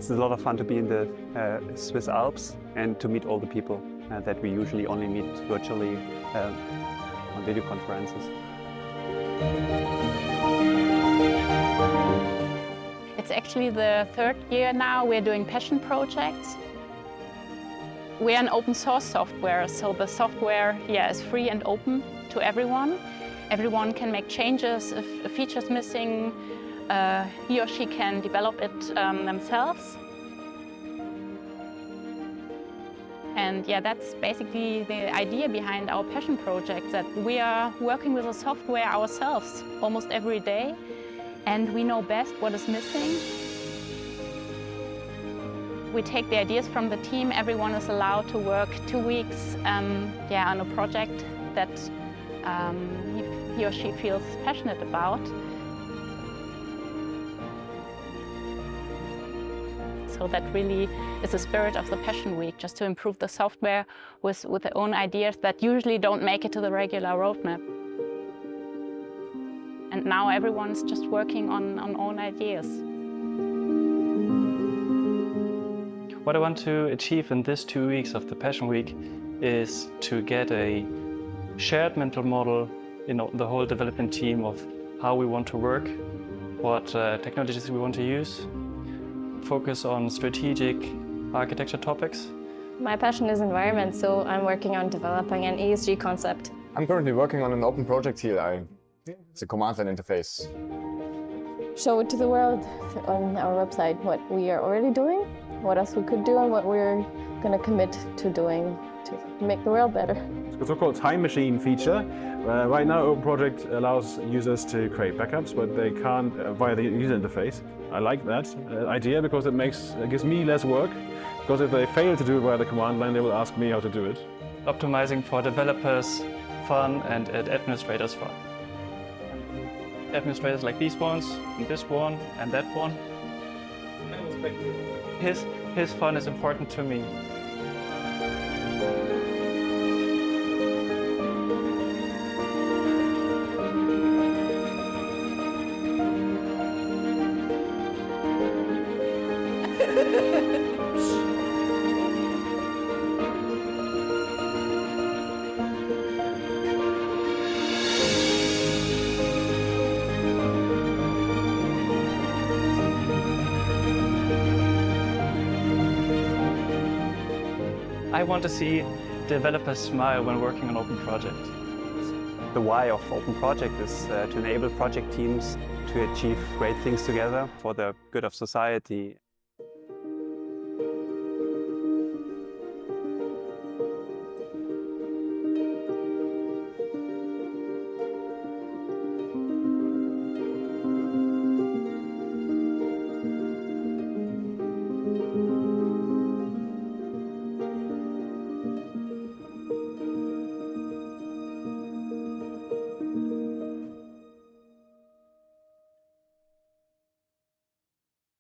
It's a lot of fun to be in the Swiss Alps and to meet all the people that we usually only meet virtually on video conferences. It's actually the third year now we're doing passion projects. We're an open source software, so the software is free and open to everyone. Everyone can make changes if a feature is missing. He or she can develop it themselves. And that's basically the idea behind our passion project, that we are working with the software ourselves almost every day, and we know best what is missing. We take the ideas from the team. Everyone is allowed to work 2 weeks on a project that he or she feels passionate about. So that really is the spirit of the Passion Week, just to improve the software with their own ideas that usually don't make it to the regular roadmap. And now everyone's just working on own ideas. What I want to achieve in this 2 weeks of the Passion Week is to get a shared mental model in the whole development team of how we want to work, what technologies we want to use, focus on strategic architecture topics. My passion is environment, so I'm working on developing an ESG concept. I'm currently working on an open project here. It's a command line interface. Show it to the world on our website what we are already doing, what else we could do, and what we're going to commit to doing to make the world better. It's a so-called time machine feature. Right now, OpenProject allows users to create backups, but they can't via the user interface. I like that idea because it gives me less work. Because if they fail to do it via the command line, they will ask me how to do it. Optimizing for developers fun and administrators fun. Administrators like these ones, and this one, and that one. His fun is important to me. I want to see developers smile when working on OpenProject. The why of OpenProject is to enable project teams to achieve great things together for the good of society.